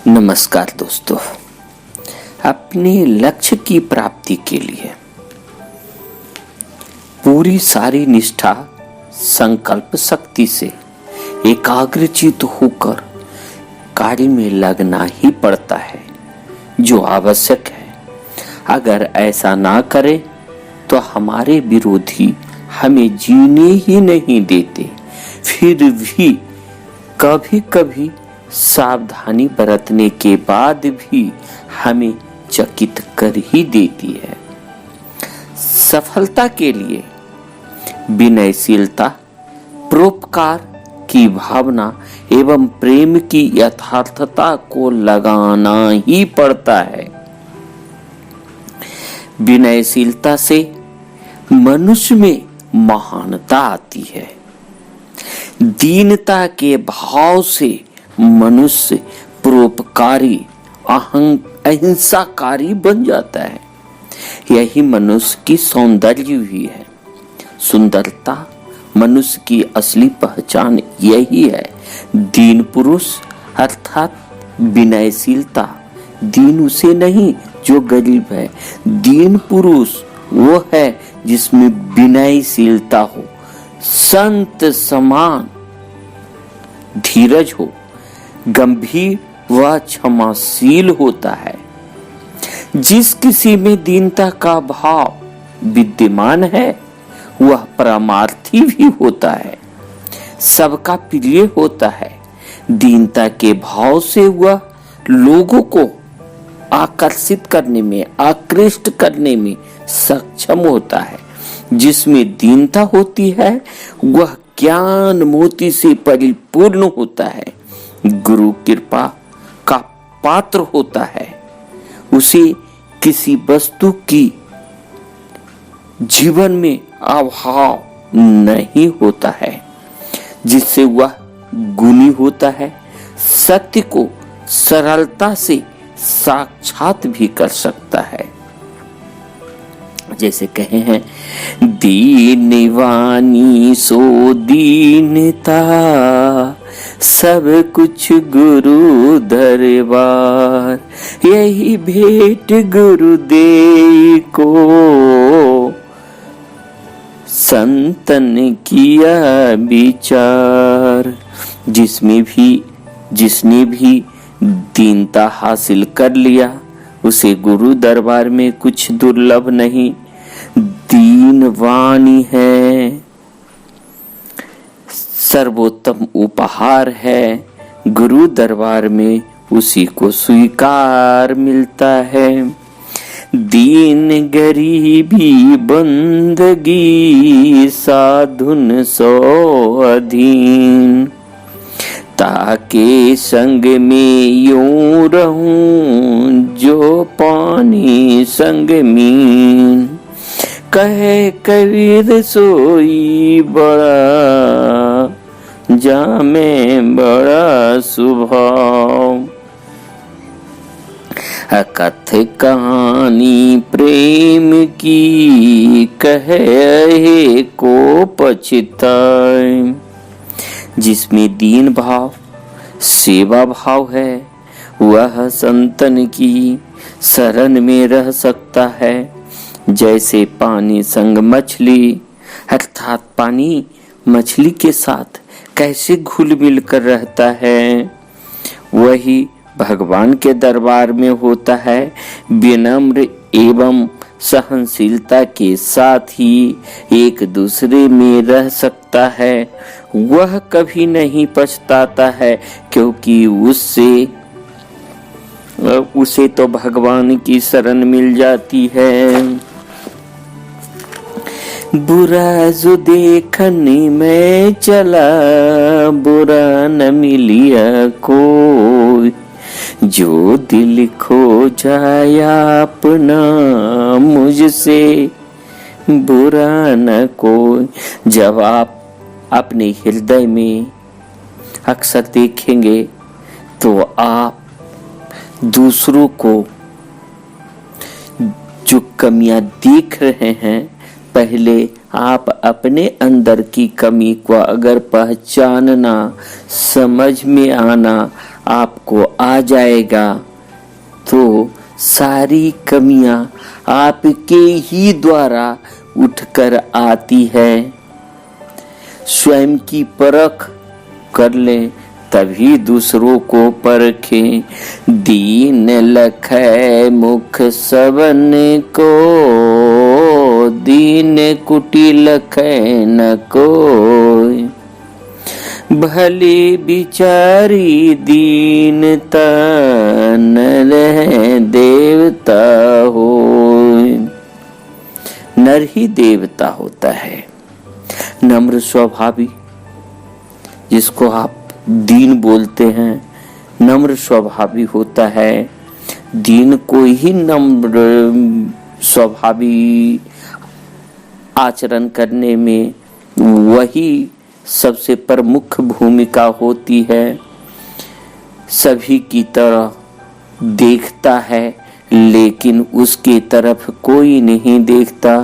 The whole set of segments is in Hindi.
नमस्कार दोस्तों। अपने लक्ष्य की प्राप्ति के लिए पूरी सारी निष्ठा, संकल्प शक्ति से एकाग्रचित्त होकर कार्य में लगना ही पड़ता है, जो आवश्यक है। अगर ऐसा ना करें तो हमारे विरोधी हमें जीने ही नहीं देते। फिर भी कभी कभी सावधानी बरतने के बाद भी हमें चकित कर ही देती है। सफलता के लिए विनयशीलता, परोपकार की भावना एवं प्रेम की यथार्थता को लगाना ही पड़ता है। विनयशीलता से मनुष्य में महानता आती है। दीनता के भाव से मनुष्य परोपकारी, अहिंसाकारी बन जाता है। यही मनुष्य की सौंदर्य भी है। सुंदरता मनुष्य की असली पहचान यही है। दीन पुरुष अर्थात विनयशीलता। दीन उसे नहीं जो गरीब है। दीन पुरुष वो है जिसमें विनयशीलता हो, संत समान धीरज हो, गंभीर व क्षमाशील होता है। जिस किसी में दीनता का भाव विद्यमान है वह परमार्थी भी होता है, सबका प्रिय होता है। दीनता के भाव से वह लोगों को आकर्षित करने में, आकृष्ट करने में सक्षम होता है। जिसमें दीनता होती है वह ज्ञान मोती से परिपूर्ण होता है, गुरु कृपा का पात्र होता है। उसे किसी वस्तु की जीवन में अभाव नहीं होता है, जिससे वह गुणी होता है। सत्य को सरलता से साक्षात भी कर सकता है। जैसे कहे हैं, दीनवानी सो दीनता, सब कुछ गुरु दरबार, यही भेंट गुरु दे को, संतन किया विचार। जिसने भी दीनता हासिल कर लिया उसे गुरु दरबार में कुछ दुर्लभ नहीं। दीन वाणी है, सर्वोत्तम उपहार है। गुरु दरबार में उसी को स्वीकार मिलता है। दीन गरीबी बंदगी, साधुन सो अधीन, ताके संग में यूं रहूं जो पानी संग मीन। कहे कबीर सोई बड़ा, जामे बड़ा स्वभाव। कथ कहानी प्रेम की, कहे को पछताए। जिसमें दीन भाव, सेवा भाव है वह संतन की शरण में रह सकता है। जैसे पानी संग मछली, अर्थात पानी मछली के साथ कैसे घुल मिल कर रहता है, वही भगवान के दरबार में होता है। विनम्र एवं सहनशीलता के साथ ही एक दूसरे में रह सकता है। वह कभी नहीं पछताता है, क्योंकि उसे तो भगवान की शरण मिल जाती है। बुरा जो देखने में चला, बुरा न मिलिया कोई, जो दिल खो जाया अपना, मुझसे बुरा न कोई। जब आप अपने हृदय में अक्सर देखेंगे तो आप दूसरों को जो कमियां देख रहे हैं, पहले आप अपने अंदर की कमी को अगर पहचानना, समझ में आना आपको आ जाएगा तो सारी कमियां आपके ही द्वारा उठकर आती है। स्वयं की परख कर लें तभी दूसरों को परखें। दीन लखै मुख सबन को, दीन कुटी लखै न कोई। भले बिचारी दीनता, नर देवता होय। नर ही देवता होता है। नम्र स्वभावी जिसको आप दीन बोलते हैं, नम्र स्वभावी होता है। दीन को ही नम्र स्वभावी आचरण करने में वही सबसे प्रमुख भूमिका होती है। सभी की तरह देखता है लेकिन उसके तरफ कोई नहीं देखता।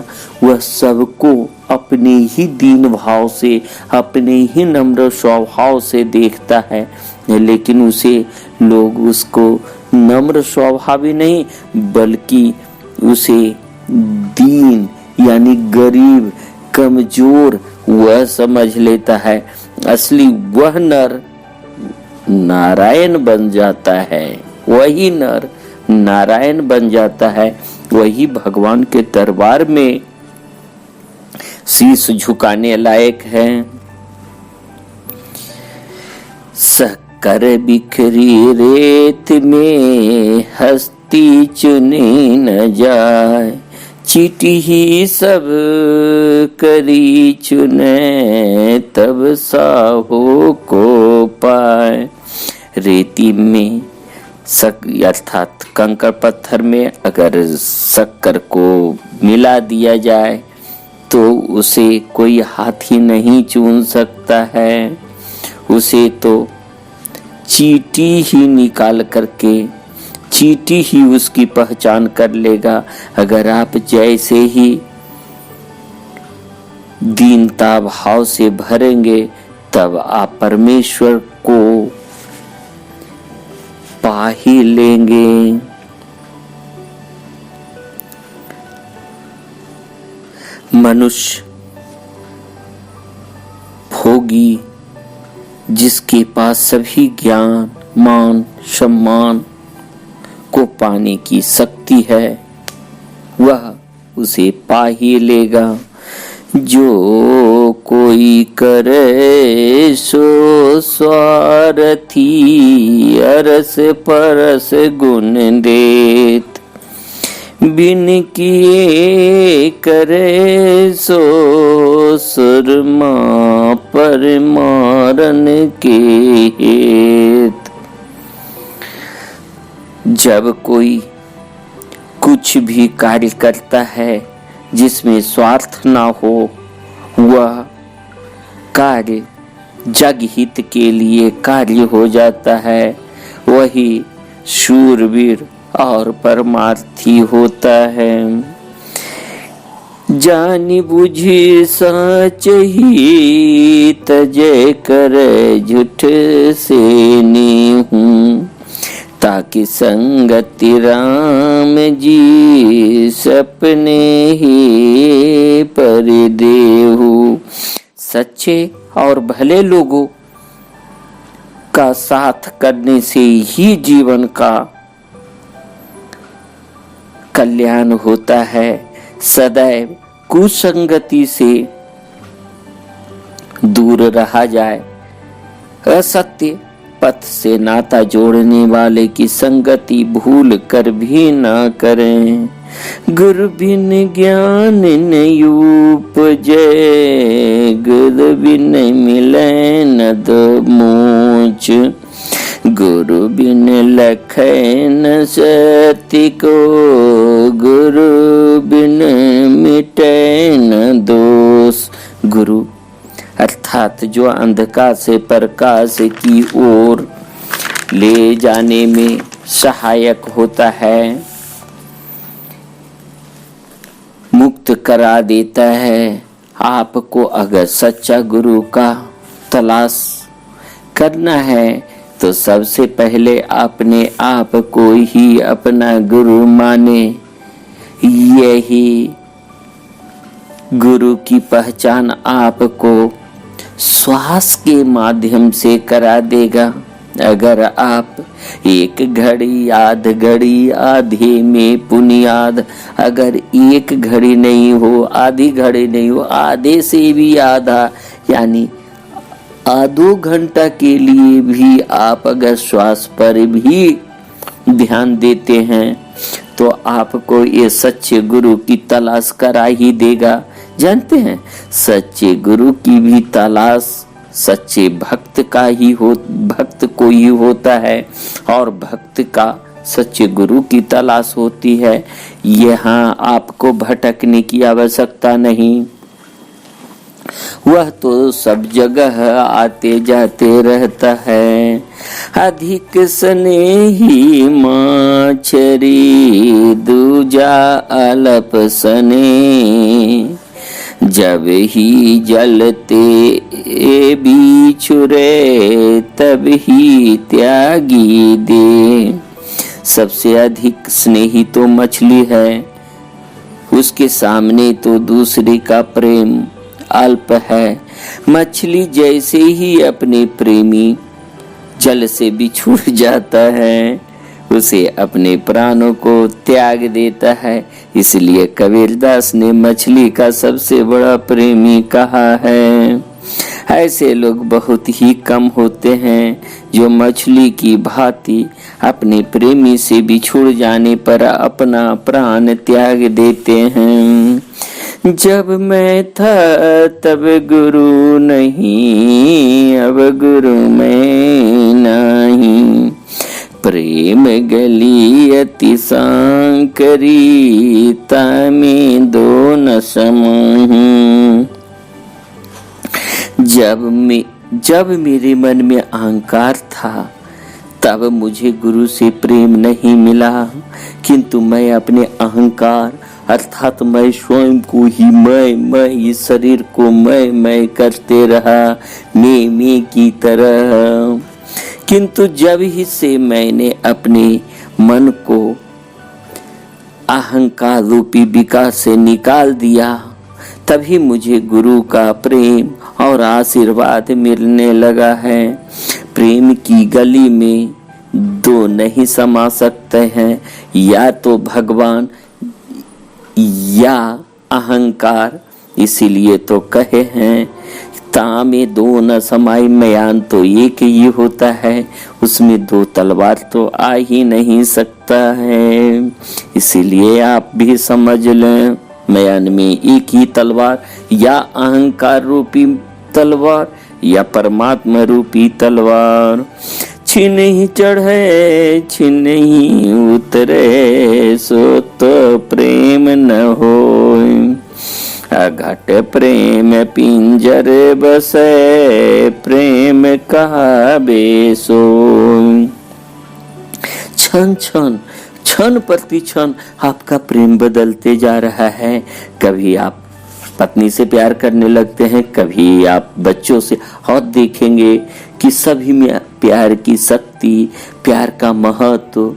वह सबको अपने ही दीन भाव से, अपने ही नम्र स्वभाव से देखता है, लेकिन उसे लोग उसको नम्र स्वभावी नहीं बल्कि उसे दीन यानी गरीब, कमजोर वह समझ लेता है। असली वह नर नारायण बन जाता है, वही नर नारायण बन जाता है, वही भगवान के दरबार में शीश झुकाने लायक है। शक्कर बिखरी रेत में हस्ती चुनी न जाए, चीटी ही सब करी चुने तब साहो को पाए। रेती में अर्थात कंकड़ पत्थर में अगर शक्कर को मिला दिया जाए तो उसे कोई हाथी नहीं चुन सकता है। उसे तो चींटी ही निकाल करके चींटी ही उसकी पहचान कर लेगा। अगर आप जैसे ही दीनता भाव से भरेंगे तब आप परमेश्वर को पा ही लेंगे। मनुष्य भोगी जिसके पास सभी ज्ञान, मान, सम्मान को पाने की शक्ति है वह उसे पा ही लेगा। जो कोई करे सो स्वार्थी, अरस परस गुण देत, बिन किए करे सो सुरमा परमारन के हेत। जब कोई कुछ भी कार्य करता है जिसमें स्वार्थ ना हो, वह कार्य जग हित के लिए कार्य हो जाता है। वही शूरवीर और परमार्थी होता है। जानी बुझी सच ही तजय करे झूठ से नीहूं, ताकि संगति राम जी सपने ही पर देहु। सच्चे और भले लोगों का साथ करने से ही जीवन का कल्याण होता है। सदैव कुसंगति से दूर रहा जाए। असत्य पथ से नाता जोड़ने वाले की संगति भूल कर भी ना करें। गुरु बिन ज्ञान न उपजे, गुरु बिन मिले न मोच, गुरु बिन लखै न सती को, गुरु बिन मिटे न दोष। गुरु अर्थात जो अंधकार से प्रकाश की ओर ले जाने में सहायक होता है, मुक्त करा देता है, आपको अगर सच्चा गुरु का तलाश करना है तो सबसे पहले अपने आप को ही अपना गुरु माने। यही गुरु की पहचान आपको श्वास के माध्यम से करा देगा। अगर आप एक घड़ी आध घड़ी आधे में पुनियाद, अगर एक घड़ी नहीं हो आधी घड़ी नहीं हो आधे से भी आधा यानी आधो घंटा के लिए भी आप अगर श्वास पर भी ध्यान देते हैं तो आपको ये सच्चे गुरु की तलाश करा ही देगा। जानते हैं सच्चे गुरु की भी तलाश सच्चे भक्त को ही होता है और भक्त का सच्चे गुरु की तलाश होती है। यहाँ आपको भटकने की आवश्यकता नहीं, वह तो सब जगह आते जाते रहता है। अधिक स्नेही माछरी दूजा अलप सने, जब ही जलते बिछुरे तब ही त्यागी दे। सबसे अधिक स्नेही तो मछली है, उसके सामने तो दूसरे का प्रेम अल्प है। मछली जैसे ही अपने प्रेमी जल से बिछुड़ जाता है उसे अपने प्राणों को त्याग देता है। इसलिए कबीरदास ने मछली का सबसे बड़ा प्रेमी कहा है। ऐसे लोग बहुत ही कम होते हैं जो मछली की भांति अपने प्रेमी से बिछुड़ जाने पर अपना प्राण त्याग देते हैं। जब मैं था तब गुरु नहीं, अब गुरु मैं नहीं, प्रेम गली अति सांकरी तामे दो न समूह। जब मेरे मन में अहंकार था तब मुझे गुरु से प्रेम नहीं मिला, किंतु मैं अपने अहंकार अर्थात मैं स्वयं को ही मैं इस शरीर को मैं करते रहा मैं की तरह। किंतु जब ही से मैंने अपने मन को अहंकार रूपी विकास से निकाल दिया तभी मुझे गुरु का प्रेम और आशीर्वाद मिलने लगा है। प्रेम की गली में दो नहीं समा सकते हैं, या तो भगवान या अहंकार। इसीलिए तो कहे हैं तामे दो न समाई, मयान तो एक ही होता है, उसमें दो तलवार तो आ ही नहीं सकता है। इसीलिए आप भी समझ लें मयान में एक ही तलवार, या अहंकार रूपी तलवार या परमात्मा रूपी तलवार। छिन ही चढ़े छिन ही उतरे, सो तो प्रेम न होय। अघट प्रेम पिंजर बसे, प्रेम कहा बेसो। क्षण प्रति क्षण आपका प्रेम बदलते जा रहा है। कभी आप पत्नी से प्यार करने लगते हैं, कभी आप बच्चों से, और देखेंगे कि सभी में प्यार की शक्ति, प्यार का महत्व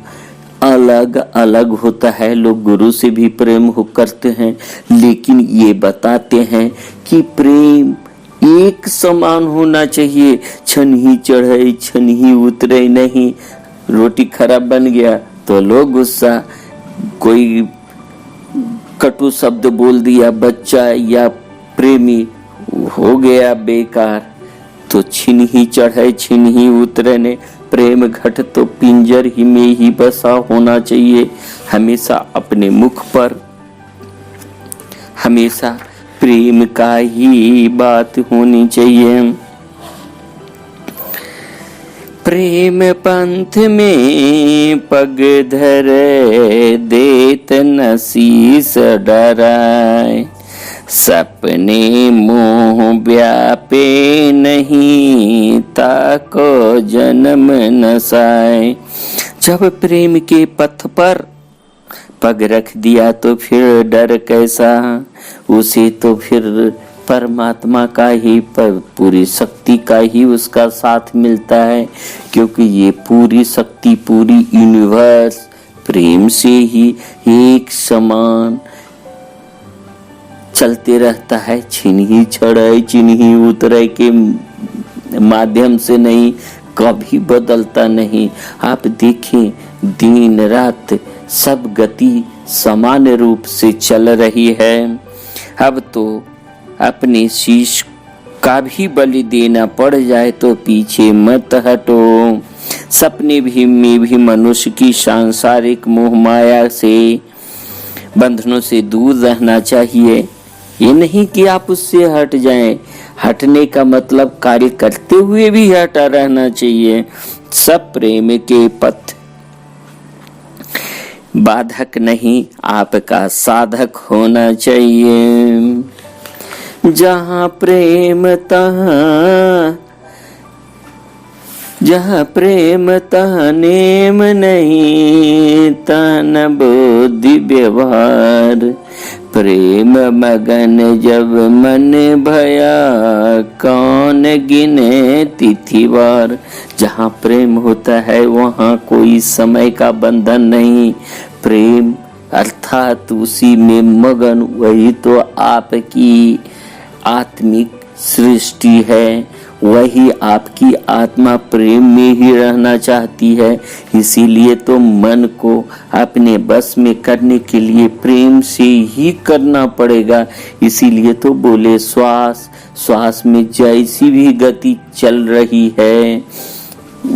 अलग अलग होता है। लोग गुरु से भी प्रेम करते हैं, लेकिन ये बताते हैं कि प्रेम एक समान होना चाहिए। क्षण ही चढ़े क्षण ही उतरे नहीं। रोटी खराब बन गया तो लोग गुस्सा, कोई कटु शब्द बोल दिया बच्चा या प्रेमी, हो गया बेकार। तो छिन ही चढ़े छिन ही उतरे ने। प्रेम घट तो पिंजर ही में ही बसा होना चाहिए। हमेशा अपने मुख पर हमेशा प्रेम का ही बात होनी चाहिए। प्रेम पंथ में पग धरे, देत न शीस डराए। सपने मोह व्यापे नहीं, ताको जन्म नसाए। जब प्रेम के पथ पर पग रख दिया तो फिर डर कैसा, उसे तो फिर परमात्मा का ही पूरी शक्ति का ही उसका साथ मिलता है, क्योंकि ये पूरी शक्ति, पूरी यूनिवर्स प्रेम से ही एक समान चलते रहता है। छिन ही चढ़ाई छिन ही उतराई के माध्यम से नहीं, कभी बदलता नहीं। आप देखें, दिन रात सब गति समान रूप से चल रही है। अब तो अपने शीश का भी बलि देना पड़ जाए तो पीछे मत हटो। सपने भी में भी मनुष्य की सांसारिक मोह माया से बंधनों से दूर रहना चाहिए। ये नहीं कि आप उससे हट जाएं। हटने का मतलब कार्य करते हुए भी हटा रहना चाहिए। सब प्रेम के पथ बाधक नहीं, आपका साधक होना चाहिए। जहाँ प्रेम तहाँ नेम नहीं, तन बुद्धि व्यवहार। प्रेम मगन जब मन भया, कौन गिने तिथिवार। जहाँ प्रेम होता है वहाँ कोई समय का बंधन नहीं। प्रेम अर्थात उसी में मगन, वही तो आपकी आत्मिक सृष्टि है। वही आपकी आत्मा प्रेम में ही रहना चाहती है। इसीलिए तो मन को अपने बस में करने के लिए प्रेम से ही करना पड़ेगा। इसीलिए तो बोले श्वास श्वास में जैसी भी गति चल रही है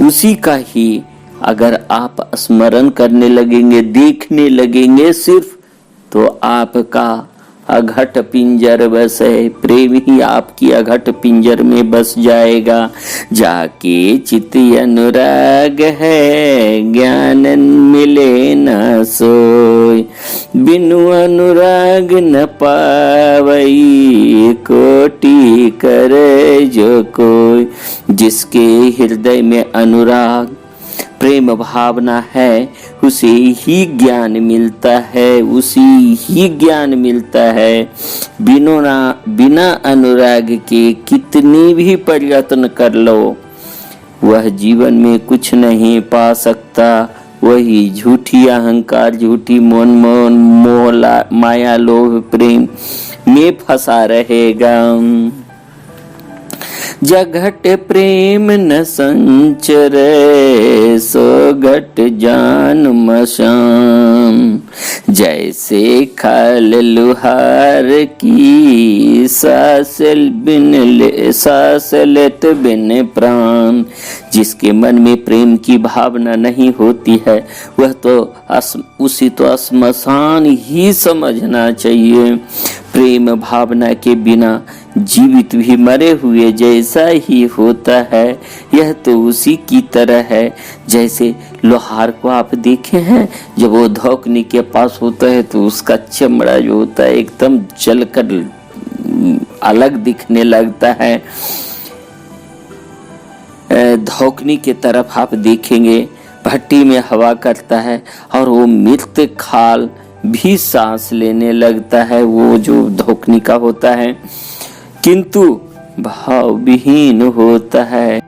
उसी का ही अगर आप स्मरण करने लगेंगे, देखने लगेंगे सिर्फ, तो आपका अघट पिंजर बस है। प्रेम ही आपकी अघट पिंजर में बस जाएगा। जाके चित अनुराग है, ज्ञान मिले न सोय। बिनु अनुराग न पावई, कोटि करे जो कोई। जिसके हृदय में अनुराग प्रेम भावना है, उसे ही ज्ञान मिलता है, उसी ही ज्ञान मिलता है। बिना अनुराग के कितनी भी प्रयत्न कर लो, वह जीवन में कुछ नहीं पा सकता। वही झूठी अहंकार, झूठी मोह माया लोभ प्रेम में फंसा रहेगा। जघट प्रेम न संचरे, सो घट जान मशाम। जैसे खाल लुहार की, सास लेत बिन प्राण। जिसके मन में प्रेम की भावना नहीं होती है, वह तो उसी तो श्मशान ही समझना चाहिए। प्रेम भावना के बिना जीवित भी मरे हुए जैसा ही होता है। यह तो उसी की तरह है जैसे लोहार को आप देखे हैं, जब वो धोखनी के पास होता है तो उसका चमड़ा जो होता है एकदम जलकर अलग दिखने लगता है। धोखनी के तरफ आप देखेंगे, भट्टी में हवा करता है और वो मृत खाल भी सांस लेने लगता है, वो जो धोखनी का होता है, किंतु भाव विहीन होता है।